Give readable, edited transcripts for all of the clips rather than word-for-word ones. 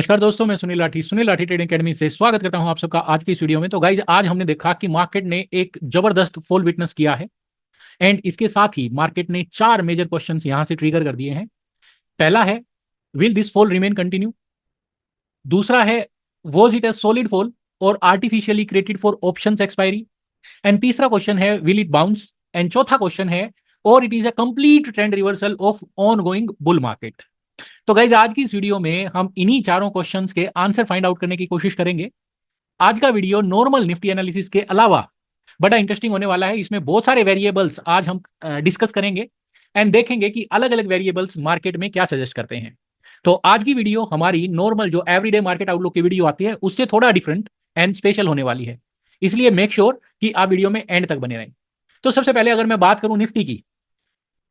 नमस्कार दोस्तों, मैं सुनील लाठी ट्रेडिंग एकेडमी से स्वागत करता हूं आप सबका आज की इस वीडियो में। तो गाइज, आज हमने देखा कि मार्केट ने एक जबरदस्त फॉल विटनेस किया है एंड इसके साथ ही मार्केट ने चार मेजर क्वेश्चंस यहां से ट्रिगर कर दिए हैं। पहला है, will this fall remain continue. दूसरा है, was it a solid fall और artificially created for options expiry. And तीसरा क्वेश्चन है, विल इट बाउंस। एंड चौथा क्वेश्चन है, और it is a complete trend reversal of ongoing bull market. तो guys, आज की इस वीडियो में हम इन्हीं चारों क्वेश्चंस के आंसर फाइंड आउट करने की कोशिश करेंगे। आज का वीडियो नॉर्मल निफ्टी एनालिसिस के अलावा बड़ा इंटरेस्टिंग होने वाला है। इसमें बहुत सारे वेरिएबल्स आज हम डिस्कस करेंगे एंड देखेंगे कि अलग अलग वेरिएबल्स मार्केट में क्या सजेस्ट करते हैं। तो आज की वीडियो हमारी नॉर्मल जो एवरीडे मार्केट आउटलुक की वीडियो आती है उससे थोड़ा डिफरेंट एंड स्पेशल होने वाली है, इसलिए मेक श्योर कि आप वीडियो में एंड तक बने रहें। तो सबसे पहले अगर मैं बात करूं निफ्टी की,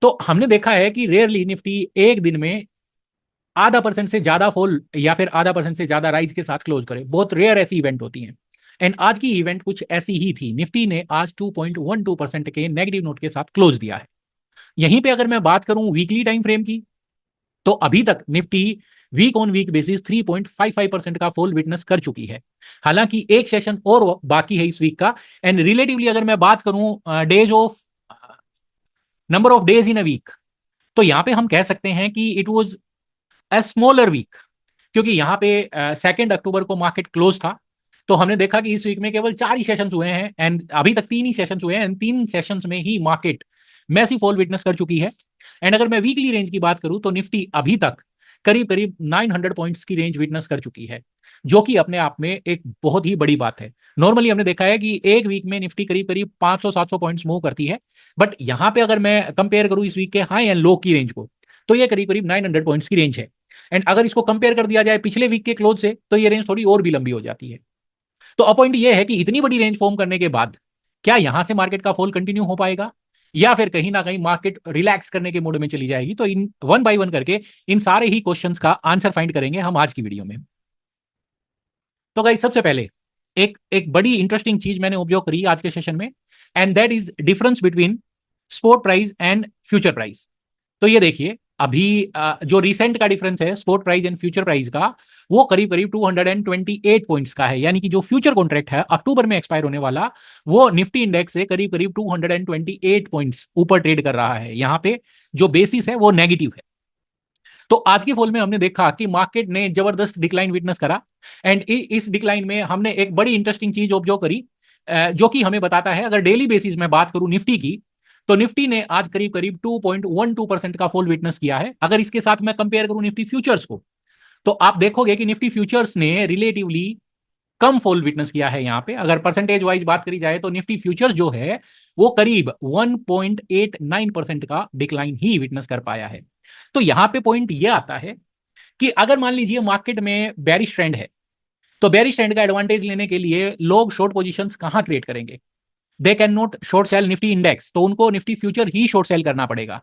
तो हमने देखा है कि रेयरली निफ्टी एक दिन में आधा परसेंट से ज्यादा फॉल या फिर आधा परसेंट से ज्यादा राइज के साथ क्लोज करे। बहुत रेयर ऐसी इवेंट होती हैं एंड आज की इवेंट कुछ ऐसी ही थी। निफ्टी ने आज 2.12% के नेगेटिव नोट के साथ क्लोज दिया है। यहीं पे अगर मैं बात करूं वीकली टाइम फ्रेम की, तो अभी तक Nifty week on week basis 3.55% का फॉल विटनेस कर चुकी है। हालांकि एक सेशन और बाकी है इस वीक का। एंड रिलेटिवली अगर मैं बात करूं days of number of days in a week, तो यहां पे हम कह सकते हैं कि it was a smaller week, क्योंकि यहाँ पे 2 अक्टूबर को मार्केट क्लोज था। तो हमने देखा कि इस वीक में केवल 4 ही सेशंस हुए हैं एंड अभी तक 3 ही सेशंस हुए हैं एंड 3 सेशंस में ही मार्केट मैसिव फॉल विटनेस कर चुकी है। एंड अगर मैं वीकली रेंज की बात करूं, तो निफ्टी अभी तक करीब करीब 900 पॉइंट्स की रेंज विटनेस कर चुकी है, जो कि अपने आप में एक बहुत ही बड़ी बात है। नॉर्मली हमने देखा है कि एक वीक में निफ्टी करीब करीब 500-700 पॉइंट्स मूव करती है, बट यहाँ पे अगर मैं कंपेयर करूं इस वीक के हाई एंड लो की रेंज को, तो ये करीब करीब 900 पॉइंट्स की रेंज है। एंड अगर इसको कंपेयर कर दिया जाए पिछले वीक के क्लोज से, तो ये रेंज थोड़ी और भी लंबी हो जाती है। तो अपॉइंट ये है कि इतनी बड़ी रेंज फॉर्म करने के बाद क्या यहां से मार्केट का फॉल कंटिन्यू हो पाएगा, या फिर कहीं ना कहीं मार्केट रिलैक्स करने के मोड में चली जाएगी। तो इन वन बाय वन करके इन सारे ही क्वेश्चंस का आंसर फाइंड करेंगे हम आज की वीडियो में। तो गाइस, सबसे पहले एक एक बड़ी इंटरेस्टिंग चीज मैंने ऑब्जर्व करी आज के सेशन में, and that is difference between spot price and future price. तो ये देखिए, अभी जो रिसेंट का डिफरेंस है spot price and future price का, वो करीब करीब 228 पॉइंट्स का है। यानी कि जो फ्यूचर कॉन्ट्रैक्ट है अक्टूबर में एक्सपायर होने वाला, वो निफ्टी इंडेक्स से करीब करीब 228 पॉइंट्स ऊपर ट्रेड कर रहा है। यहाँ पे जो बेसिस है वो नेगेटिव है। तो आज के फॉल में हमने देखा कि मार्केट ने जबरदस्त डिक्लाइन विटनेस करा एंड इस डिक्लाइन में हमने एक बड़ी इंटरेस्टिंग चीज ऑब्जर्व करी, जो कि हमें बताता है, अगर डेली बेसिस में बात करूं निफ्टी की, तो निफ्टी ने आज करीब करीब 2.12% का फॉल विटनेस किया है। अगर इसके साथ मैं कंपेयर करूं निफ्टी फ्यूचर्स को, तो आप देखोगे कि निफ्टी फ्यूचर्स ने रिलेटिवली कम फॉल विटनेस किया है। यहाँ पे अगर परसेंटेज वाइज बात करी जाए, तो निफ्टी फ्यूचर्स जो है वो करीब 1.89% का डिक्लाइन ही विटनेस कर पाया है। तो यहाँ पे पॉइंट ये आता है कि अगर मान लीजिए मार्केट में बेरिश ट्रेंड है, तो बेरिश ट्रेंड का एडवांटेज लेने के लिए लोग शॉर्ट पोजीशंस कहां क्रिएट करेंगे? They can not short cell Nifty index, तो उनको निफ्टी फ्यूचर ही शॉर्ट सेल करना पड़ेगा।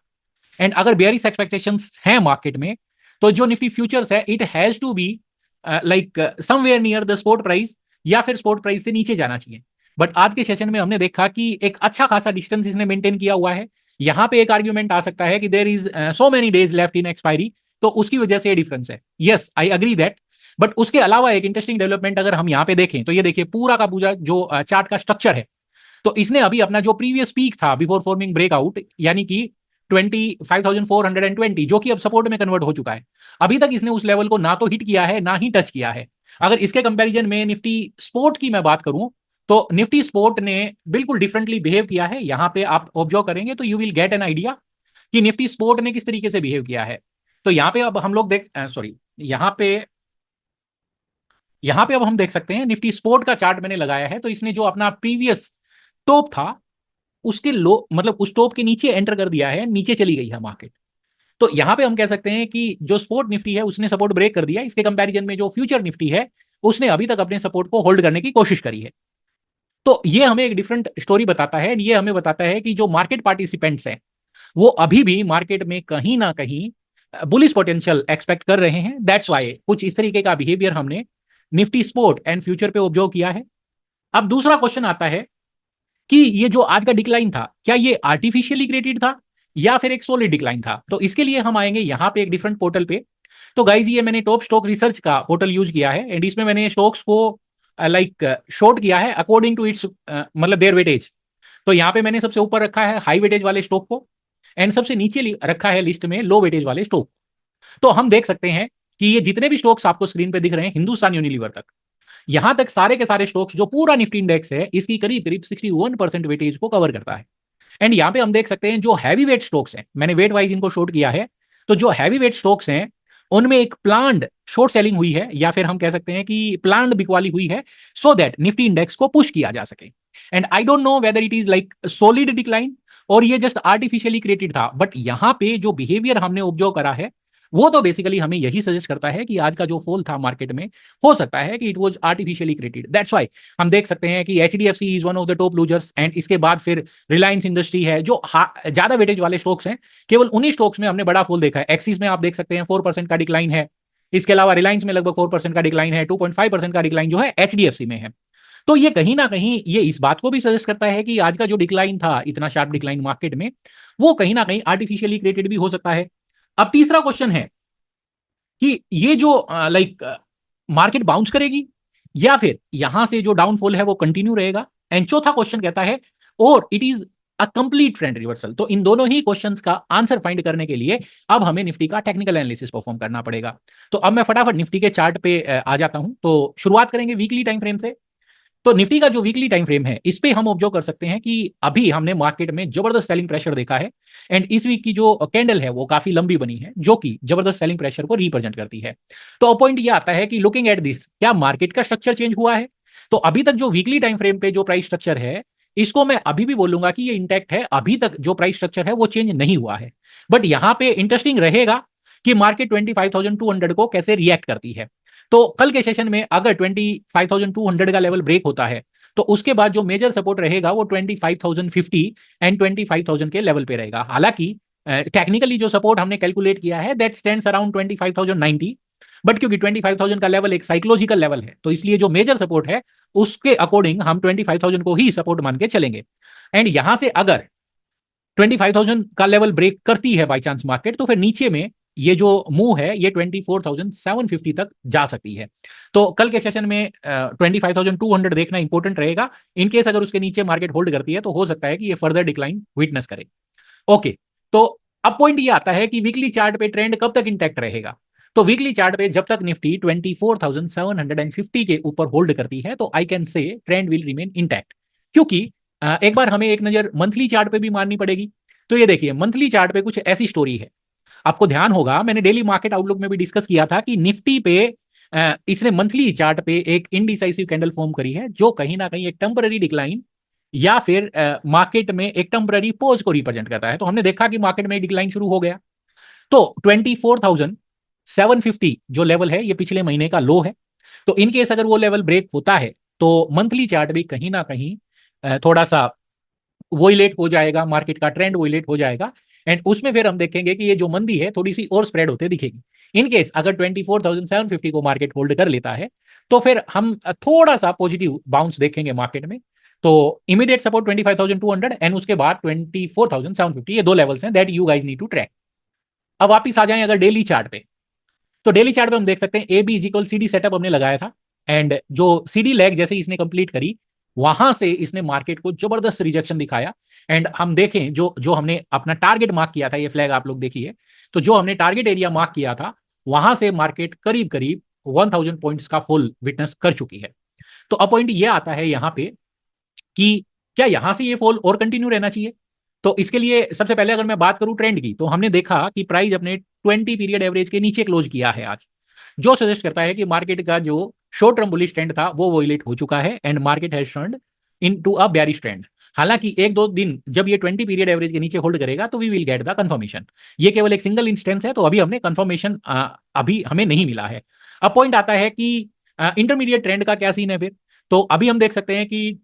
एंड अगर बेयरिश एक्सपेक्टेशंस हैं मार्केट में, तो जो निफ्टी फ्यूचर्स है it has to be like somewhere near the spot price, या फिर स्पॉट प्राइस से नीचे जाना चाहिए। बट आज के सेशन में हमने देखा कि एक अच्छा खासा डिस्टेंस इसने मेंटेन किया हुआ है। यहाँ पे एक आर्ग्यूमेंट आ सकता है कि there is so many days left in expiry, तो उसकी वजह से ये डिफरेंस है। Yes, I agree that. But उसके अलावा एक इंटरेस्टिंग डेवलपमेंट अगर हम यहाँ पे देखें, तो ये देखिए पूरा का पूरा जो चार्ट का स्ट्रक्चर है, तो इसने अभी अपना जो प्रीवियस पीक था बिफोर फॉर्मिंग ब्रेकआउट, यानी कि 25,420, जो कि अब सपोर्ट में कन्वर्ट हो चुका है, अभी तक इसने उस लेवल को ना तो हिट किया है ना ही टच किया है। अगर इसके कंपैरिजन में निफ्टी स्पोर्ट की मैं बात करूं, तो निफ्टी स्पोर्ट ने बिल्कुल डिफरेंटली बिहेव किया है। यहां पे आप ऑब्जर्व करेंगे तो you will get an idea कि निफ्टी स्पोर्ट ने किस तरीके से बिहेव किया है। तो यहाँ पे अब हम लोग देख सॉरी यहाँ पे अब हम देख सकते हैं निफ्टी स्पोर्ट का चार्ट मैंने लगाया है। तो इसने जो अपना प्रीवियस टॉप था उसके लो मतलब उस टॉप के नीचे एंटर कर दिया है, नीचे चली गई है मार्केट। तो यहां पे हम कह सकते हैं कि जो स्पोर्ट निफ्टी है उसने सपोर्ट ब्रेक कर दिया। इसके कंपैरिजन में जो फ्यूचर निफ्टी है उसने अभी तक अपने सपोर्ट को होल्ड करने की कोशिश करी है। तो ये हमें एक डिफरेंट स्टोरी बताता है। ये हमें बताता है कि जो मार्केट पार्टिसिपेंट्स हैं वो अभी भी मार्केट में कहीं ना कहीं बुलिश पोटेंशियल एक्सपेक्ट कर रहे हैं। दैट्स वाई कुछ इस तरीके का बिहेवियर हमने निफ्टी स्पोर्ट एंड फ्यूचर पे ऑब्जर्व किया है। अब दूसरा क्वेश्चन आता है कि ये जो आज का डिक्लाइन था, क्या ये आर्टिफिशियली क्रिएटेड था या फिर एक सॉलिड डिक्लाइन था? तो इसके लिए हम आएंगे यहाँ पे एक डिफरेंट पोर्टल पे। तो गाइज ये मैंने टॉप स्टॉक रिसर्च का पोर्टल यूज किया है एंड इसमें मैंने स्टॉक्स को शॉर्ट किया है अकॉर्डिंग टू इट्स मतलब देयर वेटेज। तो यहाँ पे मैंने सबसे ऊपर रखा है हाई वेटेज वाले स्टॉक को एंड सबसे नीचे रखा है लिस्ट में लो वेटेज वाले स्टॉक। तो हम देख सकते हैं कि ये जितने भी स्टॉक्स आपको स्क्रीन पे दिख रहे हैं हिंदुस्तान यूनिलीवर तक, यहां तक सारे के सारे स्टॉक्स जो पूरा निफ्टी इंडेक्स है इसकी करीब करीब 61% वेटेज को कवर करता है। एंड यहाँ पे हम देख सकते हैं जो हैवी वेट स्टॉक्स हैं, मैंने वेट वाइज इनको शॉर्ट किया है, तो जो हैवी वेट स्टॉक्स हैं उनमें एक प्लान्ड शॉर्ट सेलिंग हुई है या फिर हम कह सकते हैं कि प्लान्ड बिकवाली हुई है सो दैट निफ्टी इंडेक्स को पुश किया जा सके। And I don't know whether it is like solid decline और ये जस्ट आर्टिफिशियली क्रिएटेड था, बट यहाँ पे जो बिहेवियर हमने ऑब्जर्व करा है वो तो बेसिकली हमें यही सजेस्ट करता है कि आज का जो फॉल था मार्केट में हो सकता है कि it was artificially created. That's why हम देख सकते हैं कि HDFC is one of the top losers and इसके बाद फिर रिलायंस इंडस्ट्री है जो ज्यादा वेटेज वाले स्टॉक्स हैं, केवल उन्हीं स्टॉक्स में हमने बड़ा फॉल देखा है। एक्सिस में आप देख सकते हैं 4% का डिक्लाइन है, इसके अलावा रिलायंस में लगभग 4% का डिक्लाइन है, 2.5% का डिक्लाइन जो है एचडीएफसी में है। तो ये कहीं ना कहीं ये इस बात को भी सजेस्ट करता है कि आज का जो डिक्लाइन था, इतना शार्प डिक्लाइन मार्केट में, वो कहीं ना कहीं आर्टिफिशियली क्रिएटेड भी हो सकता है। अब तीसरा क्वेश्चन है कि ये जो मार्केट बाउंस करेगी या फिर यहां से जो डाउनफॉल है वो कंटिन्यू रहेगा। एंड चौथा क्वेश्चन कहता है और it is a complete trend reversal. तो इन दोनों ही क्वेश्चंस का आंसर फाइंड करने के लिए अब हमें निफ्टी का टेक्निकल एनालिसिस परफॉर्म करना पड़ेगा। तो अब मैं फटाफट निफ्टी के चार्ट पे आ जाता हूं। तो शुरुआत करेंगे वीकली टाइम फ्रेम से। तो निफ्टी का जो वीकली टाइम फ्रेम है इस पे हम ऑब्जर्व कर सकते हैं कि अभी हमने मार्केट में जबरदस्त सेलिंग प्रेशर देखा है एंड इस वीक की जो कैंडल है वो काफी लंबी बनी है जो कि जबरदस्त सेलिंग प्रेशर को रिप्रेजेंट करती है। तो पॉइंट ये आता है कि लुकिंग एट दिस, क्या मार्केट का स्ट्रक्चर चेंज हुआ है? तो अभी तक जो वीकली टाइम फ्रेम पे जो प्राइस स्ट्रक्चर है इसको मैं अभी भी बोलूंगा कि ये इंटैक्ट है। अभी तक जो प्राइस स्ट्रक्चर है वो चेंज नहीं हुआ है, बट यहां पे इंटरेस्टिंग रहेगा कि मार्केट 25,200 को कैसे रिएक्ट करती है। तो कल के सेशन में अगर 25,200 का लेवल ब्रेक होता है तो उसके बाद जो मेजर सपोर्ट रहेगा वो 25,050 एंड 25,000 के लेवल पे रहेगा। हालांकि टेक्निकली जो सपोर्ट हमने कैलकुलेट किया है दैट स्टैंड्स अराउंड 25,090, बट क्योंकि 25,000 का लेवल एक साइकोलॉजिकल लेवल है तो इसलिए जो मेजर सपोर्ट है उसके अकॉर्डिंग हम 25,000 को ही सपोर्ट मान के चलेंगे। एंड यहां से अगर 25,000 का लेवल ब्रेक करती है बाई चांस मार्केट तो फिर नीचे में ये जो मूव है ये 24,750 तक जा सकती है। तो कल के सेशन में 25,200 देखना इंपॉर्टेंट रहेगा। इनकेस अगर उसके नीचे मार्केट होल्ड करती है तो हो सकता है कि ये फर्दर डिक्लाइन विटनेस करे। ओके, तो अब पॉइंट ये आता है कि वीकली चार्ट पे ट्रेंड कब तक इंटैक्ट रहेगा। तो वीकली चार्ट पे जब तक निफ्टी 24,750 के ऊपर होल्ड करती है तो I can say trend will remain intact. क्योंकि एक बार हमें एक नजर मंथली चार्ट पे भी मारनी पड़ेगी। तो ये देखिए मंथली चार्ट पे कुछ ऐसी स्टोरी है, आपको ध्यान होगा मैंने डेली मार्केट आउटलुक में भी डिस्कस किया था कि निफ्टी पे इसने मंथली चार्ट पे एक इनडिसाइसिव कैंडल फॉर्म करी है जो कहीं ना कहीं एक टेम्पररी डिक्लाइन या फिर मार्केट में एक टेम्पररी पोज को रिप्रेजेंट करता है। तो हमने देखा कि मार्केट में डिक्लाइन शुरू हो गया तो 24,750 जो लेवल है ये पिछले महीने का लो है। तो इनकेस अगर वो लेवल ब्रेक होता है तो मंथली चार्ट भी कहीं ना कहीं थोड़ा सा वोइलेट हो जाएगा, मार्केट का ट्रेंड वोइलेट हो जाएगा एंड उसमें फिर हम देखेंगे कि ये जो मंदी है थोड़ी सी और स्प्रेड होते दिखेगी। इनकेस अगर 24,750 को मार्केट होल्ड कर लेता है तो फिर हम थोड़ा सा पॉजिटिव बाउंस देखेंगे मार्केट में। तो इमीडिएट सपोर्ट 25,200 एंड उसके बाद 24,750, ये दो लेवल्स हैं that you guys need to track. अब वापिस आ जाएं अगर डेली चार्ट पे, तो डेली चार्ट पे हम देख सकते हैं A B is equal C D setup हमने लगाया था एंड जो सी डी लेग जैसे इसने कंप्लीट करी वहां से इसने मार्केट को जबरदस्त रिजेक्शन दिखाया। एंड हम देखें जो जो हमने अपना टारगेट मार्क किया था, ये फ्लैग आप लोग देखिए, तो जो हमने टारगेट एरिया मार्क किया था वहां से मार्केट करीब करीब 1,000 पॉइंट्स का फुल विटनेस कर चुकी है। तो अब पॉइंट ये आता है यहाँ पे कि क्या यहां से ये फॉल और कंटिन्यू रहना चाहिए। तो इसके लिए सबसे पहले अगर मैं बात करूं ट्रेंड की, तो हमने देखा कि प्राइस अपने 20 पीरियड एवरेज के नीचे क्लोज किया है आज, जो सजेस्ट करता है कि मार्केट का जो शॉर्ट टर्म बुलिश ट्रेंड था वो वोइलेट हो चुका है and market has turned into a bearish trend. हालांकि एक दो दिन जब ये 20 पीरियड एवरेज के नीचे होल्ड करेगा तो we will get the confirmation. ये केवल एक सिंगल इंस्टेंस है तो अभी हमने कंफर्मेशन अभी हमें नहीं मिला है। अब पॉइंट आता है कि इंटरमीडिएट ट्रेंड का क्या सीन है फिर। तो अभी हम देख सकते हैं कि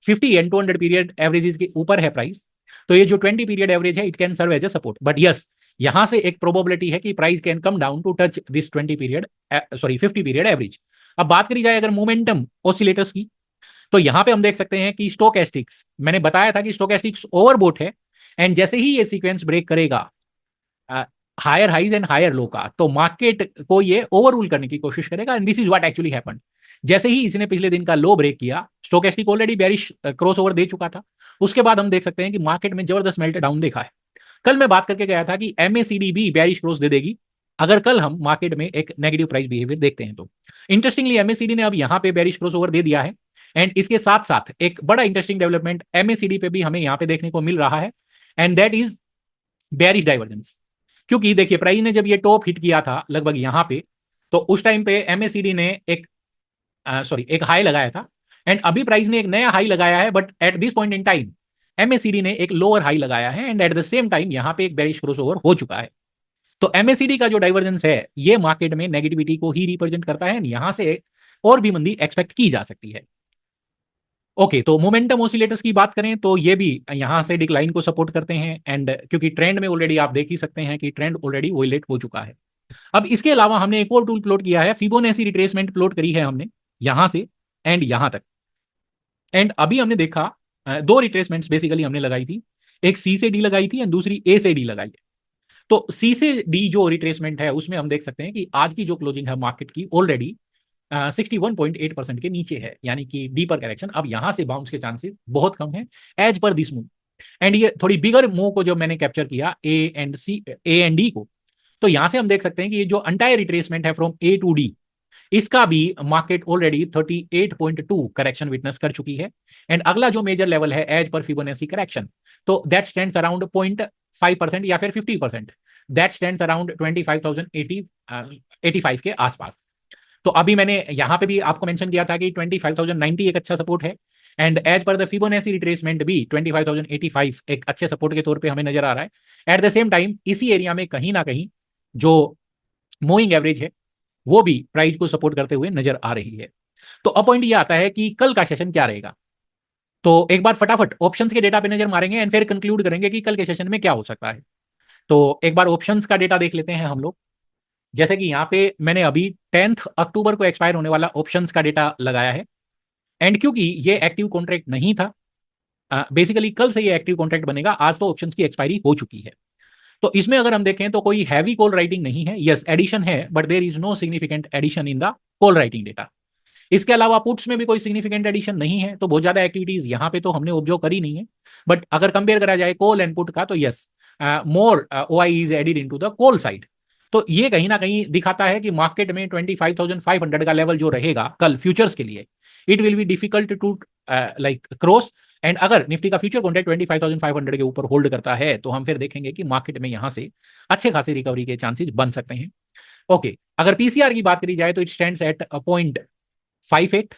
50 एंड 200 पीरियड एवरेजेस के ऊपर है प्राइस। तो ये जो 20 पीरियड एवरेज है it can serve as a support, but yes यहां से एक प्रोबेबिलिटी है कि price can come down to touch this 20 period 50 period average. अब बात करी जाए अगर मोमेंटम ऑसिलेटर्स की, तो यहां पे हम देख सकते हैं कि स्टोकेस्टिक्स, मैंने बताया था कि स्टोकेस्टिक्स ओवरबोट है एंड जैसे ही ये सीक्वेंस ब्रेक करेगा higher highs and higher low का, तो मार्केट को ये ओवररूल करने की कोशिश करेगा and this is what actually happened. जैसे ही इसने पिछले दिन का लो ब्रेक किया, stochastic already bearish crossover दे चुका था, उसके बाद हम देख सकते हैं कि मार्केट में जबरदस्त मेल्ट डाउन देखा है। कल मैं बात करके गया था कि एमएसीडी भी बेरिश क्रॉस दे देगी अगर कल हम मार्केट में एक नेगेटिव प्राइस बिहेवियर देखते हैं तो। इंटरेस्टिंगली एमएसीडी ने अब यहां पे बेरिश क्रॉस ओवर दे दिया है एंड इसके साथ साथ एक बड़ा इंटरेस्टिंग डेवलपमेंट एमएसीडी पे भी हमें यहां पे देखने को मिल रहा है and that is bearish divergence. क्योंकि देखिए प्राइस ने जब ये टॉप हिट किया था लगभग यहां पे, तो उस टाइम पे एमएसीडी ने एक हाई लगाया था एंड अभी प्राइस ने एक नया हाई लगाया है, but at this point in time MACD ने एक लोअर हाई लगाया है and at the same time यहां पे एक बेरिश क्रॉसओवर हो चुका है। तो एमएसीडी का जो डाइवर्जेंस है ये मार्केट में नेगेटिविटी को ही रिप्रेजेंट करता है, यहां से और भी मंदी एक्सपेक्ट की जा सकती है। ओके, तो मोमेंटम ऑसिलेटर्स की बात करें तो ये भी यहां से डिक्लाइन को सपोर्ट करते हैं एंड क्योंकि ट्रेंड में ऑलरेडी आप देख ही सकते हैं कि ट्रेंड ऑलरेडी वोलेट हो चुका है। अब इसके अलावा हमने एक और टूल प्लॉट किया है, फिबोनाची रिट्रेसमेंट प्लॉट करी है हमने यहां से एंड यहां तक। एंड अभी हमने देखा दो रिट्रेसमेंट्स बेसिकली हमने लगाई थी, एक सी से डी लगाई थी एंड दूसरी ए से डी लगाई है। तो सी से डी जो रिट्रेसमेंट है उसमें हम देख सकते हैं कि आज की जो क्लोजिंग है मार्केट की ऑलरेडी 61.8% के नीचे है, यानी कि डीपर करेक्शन अब यहां से बाउंस के चांसेस बहुत कम है as per this move. And ये थोड़ी बिगर मूव को जो मैंने कैप्चर किया ए एंड डी को, तो यहां से हम देख सकते हैं कि ये जो अंटायर रिट्रेसमेंट है फ्रॉम ए टू डी, इसका भी मार्केट ऑलरेडी 38.2 करेक्शन विटनेस कर चुकी है एंड अगला जो मेजर लेवल है एज पर फिबोनाची करेक्शन, तो दैट स्टैंड्स अराउंड 0.5% या फिर 50%, दैट स्टैंड्स अराउंड 25,085 के आसपास। तो अभी मैंने यहां पे भी आपको मेंशन किया था कि 25,090 एक अच्छा सपोर्ट है and as per the Fibonacci retracement भी 25,085 एक अच्छे सपोर्ट के तौर पे हमें नजर आ रहा है। एट द सेम टाइम इसी एरिया में कहीं ना कहीं जो मूविंग एवरेज है वो भी प्राइस को सपोर्ट करते हुए नजर आ रही है। तो अब पॉइंट ये आता है कि कल का सेशन क्या रहेगा। तो एक बार फटाफट ऑप्शंस के डेटा पे नजर मारेंगे एंड फिर कंक्लूड करेंगे कि कल के सेशन में क्या हो सकता है। तो एक बार ऑप्शंस का डेटा देख लेते हैं हम लोग। जैसे कि यहाँ पे मैंने अभी 10 अक्टूबर को एक्सपायर होने वाला ऑप्शंस का डेटा लगाया है एंड क्योंकि ये एक्टिव कॉन्ट्रैक्ट नहीं था, बेसिकली कल से ये एक्टिव कॉन्ट्रैक्ट बनेगा, आज तो ऑप्शंस की एक्सपायरी हो चुकी है। तो इसमें अगर हम देखें तो कोई हैवी कॉल राइटिंग नहीं है, यस एडिशन है but there is no significant addition in the call writing data. इसके अलावा पुट्स में भी कोई सिग्निफिकेंट एडिशन नहीं है, तो बहुत ज्यादा एक्टिविटीज यहाँ पे तो हमने ऑब्जर्व करी नहीं है। बट अगर कंपेयर करा जाए कॉल एंड पुट का तो yes more OI is added into the call side. तो ये कहीं ना कहीं दिखाता है कि मार्केट में 25,500 का लेवल जो रहेगा कल फ्यूचर्स के लिए, it will be difficult to like cross. And अगर निफ्टी का फ्यूचर कॉन्ट्रैक्ट 25,500 के ऊपर होल्ड करता है तो हम फिर देखेंगे कि मार्केट में यहां से अच्छे खासी रिकवरी के चांसेस बन सकते हैं। ओके, अगर पीसीआर की बात करी जाए तो इट स्टैंड्स एट 0.58।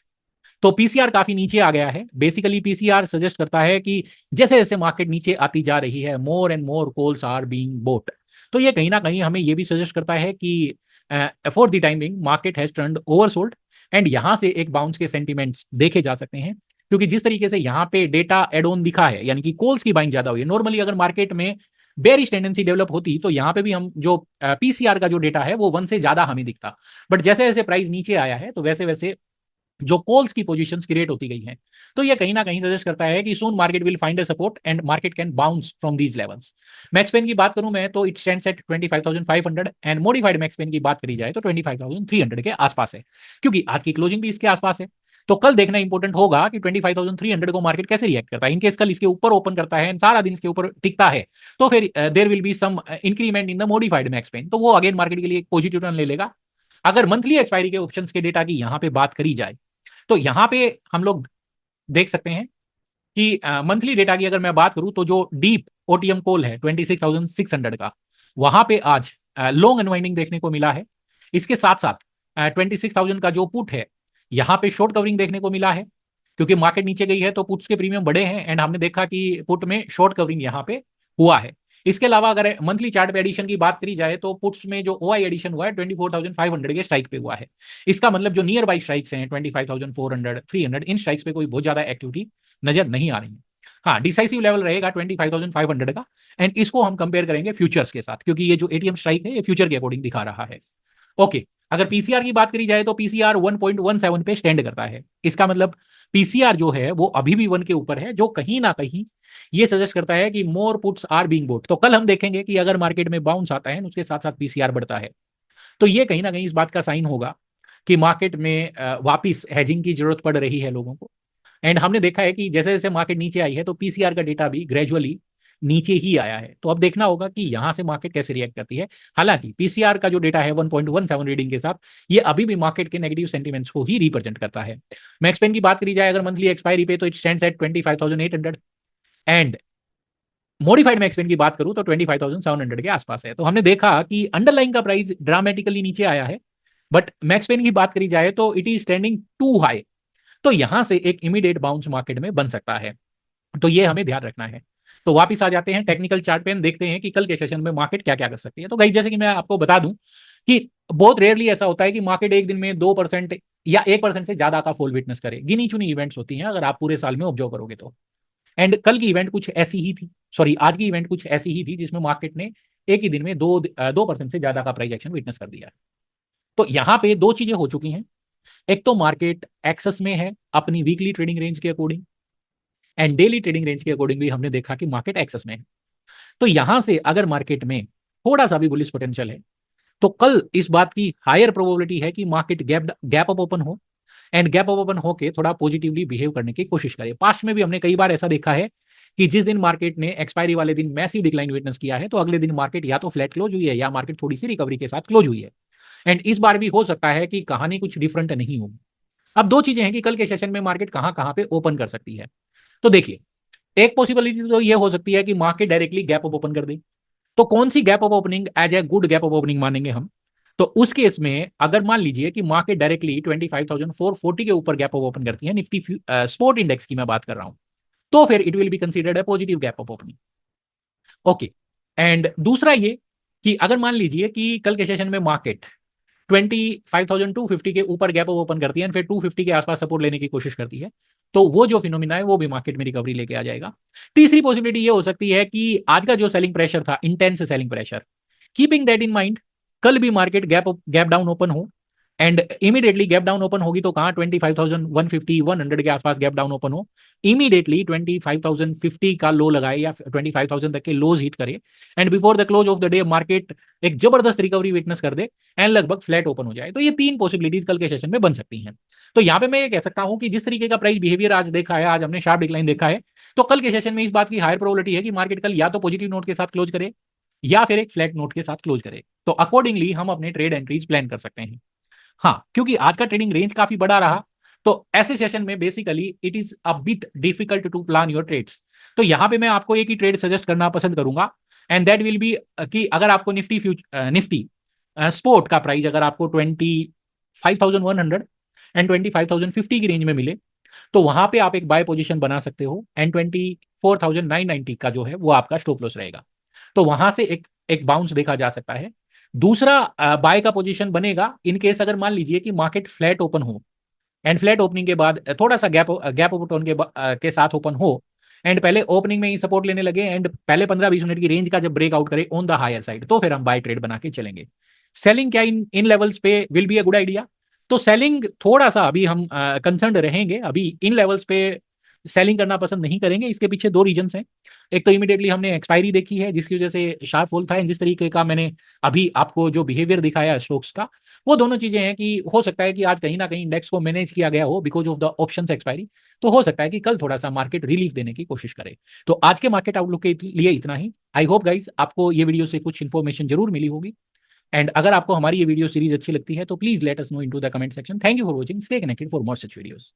तो पीसीआर काफी नीचे आ गया है। बेसिकली पीसीआर सजेस्ट करता है कि जैसे जैसे मार्केट नीचे आती जा रही है more and more calls are being bought. तो ये कहीं ना कहीं हमें ये भी सजेस्ट करता है कि for the timing market has turned oversold and यहां से एक बाउंस के सेंटीमेंट्स देखे जा सकते हैं। क्योंकि जिस तरीके से यहाँ पे डेटा एड ऑन दिखा है, यानी कि कॉल्स की बाइंग ज्यादा हुई है। नॉर्मली अगर मार्केट में बेरिश टेंडेंसी डेवलप होती तो यहाँ पे भी हम जो पीसीआर का जो डेटा है वो 1 से ज्यादा हमें दिखता, बट जैसे जैसे प्राइस नीचे आया है तो वैसे वैसे जो कॉल्स की पोजीशंस क्रिएट होती गई हैं। तो ये कहीं ना कहीं सजेस्ट करता है कि soon market will find a support and market can bounce from these levels. Max pain की बात करूं मैं तो it stands at 25,500 and modified max pain की बात करी जाए तो 25,300 के आसपास है, क्योंकि आज की क्लोजिंग भी इसके आसपास है। तो कल देखना इंपॉर्टेंट होगा कि 25,300 को मार्केट कैसे रिएक्ट करता है। इनकेस कल इसके ऊपर ओपन करता है एंड सारा दिन इसके ऊपर टिकता है तो फिर there will be some increment in the modified max pain, तो वो अगेन मार्केट के लिए एक पॉजिटिव टर्न ले लेगा। अगर मंथली एक्सपायरी के ऑप्शंस के डेटा की यहाँ पे बात करी जाए तो यहां पे हम लोग देख सकते हैं कि मंथली डेटा की अगर मैं बात करूं तो जो डीप ओटीएम कॉल है 26,600 का, वहां पे आज लॉन्ग अनवाइंडिंग देखने को मिला है। इसके साथ साथ 26,000 का जो पुट है यहां पे शॉर्ट कवरिंग देखने को मिला है, क्योंकि मार्केट नीचे गई है तो पुट्स के प्रीमियम बढ़े हैं एंड हमने देखा कि पुट में शॉर्ट कवरिंग यहां पे हुआ है। इसके अलावा अगर मंथली चार्ट पे एडिशन की बात करी जाए तो पुट्स में जो ओआई एडिशन हुआ है 24,500 के स्ट्राइक पे हुआ है। इसका मतलब जो नियर बाई स्ट्राइक्स हैं 25,400 300, इन स्ट्राइक्स पे कोई बहुत ज्यादा एक्टिविटी नजर नहीं आ रही है। हाँ, डिसाइसिव लेवल रहेगा 25,500 का एंड इसको हम कंपेयर करेंगे फ्यूचर्स के साथ, क्योंकि ये जो एटीएम स्ट्राइक है ये फ्यूचर के अकॉर्डिंग दिखा रहा है। ओके, अगर पीसीआर की बात करी जाए तो पीसीआर 1.17 पे स्टैंड करता है। इसका मतलब पीसीआर जो है वो अभी भी 1 के ऊपर है, जो कहीं ना कहीं ये सजेस्ट करता है कि मोर पुट्स आर बीइंग बोट। तो कल हम देखेंगे कि अगर मार्केट में बाउंस आता है उसके साथ साथ पीसीआर बढ़ता है, तो ये कहीं ना कहीं इस बात का साइन होगा कि मार्केट में वापिस हेजिंग की जरूरत पड़ रही है लोगों को। एंड हमने देखा है कि जैसे जैसे मार्केट नीचे आई है तो पीसीआर का डेटा भी ग्रेजुअली नीचे ही आया है। तो अब देखना होगा कि यहां से मार्केट कैसे रिएक्ट करती है। हालांकि पीसीआर का जो डेटा है 1.17 रीडिंग के साथ, ये अभी भी मार्केट के नेगेटिव सेंटीमेंट्स को ही रिप्रेजेंट करता है। मैक्सपेन की बात करी जाए अगर मंथली एक्सपायरी पे, तो it stands at 25,800 and modified max pain की बात करूं तो 25,700 के आसपास है। तो हमने देखा कि अंडरलाइन का प्राइस ड्रामेटिकली नीचे आया है, बट मैक्सपेन की बात करी जाए तो it is standing to high. तो यहां से एक इमीडिएट बाउंस मार्केट में बन सकता है, तो ये हमें ध्यान रखना है। तो वापिस आ जाते हैं टेक्निकल चार्ट पे, हम देखते हैं कि कल के सेशन में मार्केट क्या क्या कर सकती है। तो गाइस जैसे कि मैं आपको बता दूं कि बहुत रेयरली ऐसा होता है कि मार्केट एक दिन में 2% या 1% से ज्यादा का फॉल विटनेस करे। गिनी चुनी इवेंट्स होती हैं अगर आप पूरे साल में ऑब्जर्व करोगे तो। एंड कल की इवेंट कुछ ऐसी ही थी, सॉरी आज की इवेंट कुछ ऐसी ही थी जिसमें मार्केट ने एक ही दिन में 2% से ज्यादा का प्राइस एक्शन विटनेस कर दिया। तो यहाँ पे दो चीजें हो चुकी हैं। एक तो मार्केट एक्सेस में है अपनी वीकली ट्रेडिंग रेंज के according, and daily trading range के अकॉर्डिंग भी हमने देखा कि मार्केट एक्सेस में है। तो यहां से अगर मार्केट में थोड़ा सा भी बुलिश पोटेंशियल है, तो कल इस बात की हायर प्रोबेबिलिटी है कि मार्केट गैप अप ओपन हो, एंड गैप अप ओपन होकर थोड़ा पॉजिटिवली बिहेव करने की कोशिश करे। पास्ट में भी हमने कई बार ऐसा देखा है कि जिस दिन मार्केट ने एक्सपायरी वाले दिन मैसिव डिक्लाइन विटनेस किया है, तो अगले दिन मार्केट या तो फ्लैट क्लोज हुई है या मार्केट थोड़ी सी रिकवरी के साथ क्लोज हुई है। एंड इस बार भी हो सकता है कि कहानी कुछ डिफरेंट नहीं होगी। अब दो चीजें हैं कि कल के सेशन में मार्केट कहां कहां पे ओपन कर सकती है। तो देखिए, एक पॉसिबिलिटी तो ये हो सकती है कि market directly gap up open कर दे। तो कौन सी gap up opening as a good gap up opening मानेंगे हम? तो उस केस में अगर मान लीजिए कि मार्केट डायरेक्टली 25,440 के ऊपर गैप अप ओपन करती है, निफ्टी स्पोर्ट इंडेक्स की मैं बात कर रहा हूं, तो फिर it will be considered A positive gap up opening. Okay, and दूसरा ये कि अगर मान लीजिए कि कल के सेशन में मार्केट 25,250 के ऊपर गैप ओपन करती है, फिर 250 के आसपास सपोर्ट लेने की कोशिश करती है, तो वो जो फिनोमिना है वो भी मार्केट में रिकवरी लेके आ जाएगा। तीसरी पॉसिबिलिटी ये हो सकती है कि आज का जो सेलिंग प्रेशर था, intense selling pressure, keeping that in mind, कल भी मार्केट गैप डाउन ओपन हो, and immediately gap down open होगी तो कहां 25,150 100 के आसपास गैप डाउन ओपन हो, इमीडिएटली 25,050 का लो लगाए या 25,000 तक के लोज हिट करे, and before the close of the day market एक जबरदस्त रिकवरी विटनेस कर दे एंड लगभग फ्लैट ओपन हो जाए। तो ये तीन पॉसिबिलिटीज कल के सेशन में बन सकती हैं। तो यहाँ पे मैं ये कह सकता हूं कि जिस तरीके का प्राइस बिहेवियर आज देखा है, आज हमने शार्प डिक्लाइन देखा है, तो कल के सेशन में इस बात की हायर प्रोबेबिलिटी है कि मार्केट कल या तो पॉजिटिव नोट के साथ क्लोज करे या फिर एक फ्लैट नोट के साथ क्लोज करे। तो अकॉर्डिंगली हम अपने ट्रेड एंट्रीज प्लान कर सकते हैं। हाँ, क्योंकि आज का ट्रेडिंग रेंज काफी बड़ा रहा, तो ऐसे सेशन में basically it is a bit difficult to plan your trades. तो यहाँ पे मैं आपको एक ही ट्रेड सजेस्ट करना पसंद करूंगा, एंड दैट विल बी कि अगर आपको निफ्टी स्पोर्ट का प्राइस अगर आपको 25,100 एंड 25,050 की रेंज में मिले, तो वहां पे आप एक बाय पोजीशन बना सकते हो, एंड 24,990 का जो है वो आपका स्टॉप लॉस रहेगा। तो वहां से एक एक बाउंस देखा जा सकता है। दूसरा बाय का पोजीशन बनेगा इन केस अगर मान लीजिए कि मार्केट फ्लैट ओपन हो, एंड फ्लैट ओपनिंग के बाद थोड़ा सा गैप ओपन के साथ ओपन हो, एंड पहले ओपनिंग में ही सपोर्ट लेने लगे, एंड पहले 15-20 मिनट की रेंज का जब ब्रेकआउट करे ऑन द हायर साइड, तो फिर हम बाय ट्रेड बना के चलेंगे। सेलिंग क्या इन इन लेवल्स पे will be a good idea? तो सेलिंग थोड़ा सा अभी हम कंसर्न रहेंगे, अभी इन लेवल्स पे सेलिंग करना पसंद नहीं करेंगे। इसके पीछे दो रीजंस हैं। एक तो इमीडिएटली हमने एक्सपायरी देखी है जिसकी वजह से शार्प फॉल था, एंड जिस तरीके का मैंने अभी आपको जो बिहेवियर दिखाया स्टॉक्स का, वो दोनों चीजें हैं कि हो सकता है कि आज कहीं ना कहीं इंडेक्स को मैनेज किया गया हो because of the options expiry. तो हो सकता है कि कल थोड़ा सा मार्केट रिलीफ देने की कोशिश करे। तो आज के मार्केट आउटलुक के लिए इतना ही। आई होप गाइज आपको ये वीडियो से कुछ इन्फॉर्मेशन जरूर मिली होगी, एंड अगर आपको हमारी ये वीडियो सीरीज अच्छी लगती है तो please let us know into the comment section. Thank you for watching, stay connected for more such videos.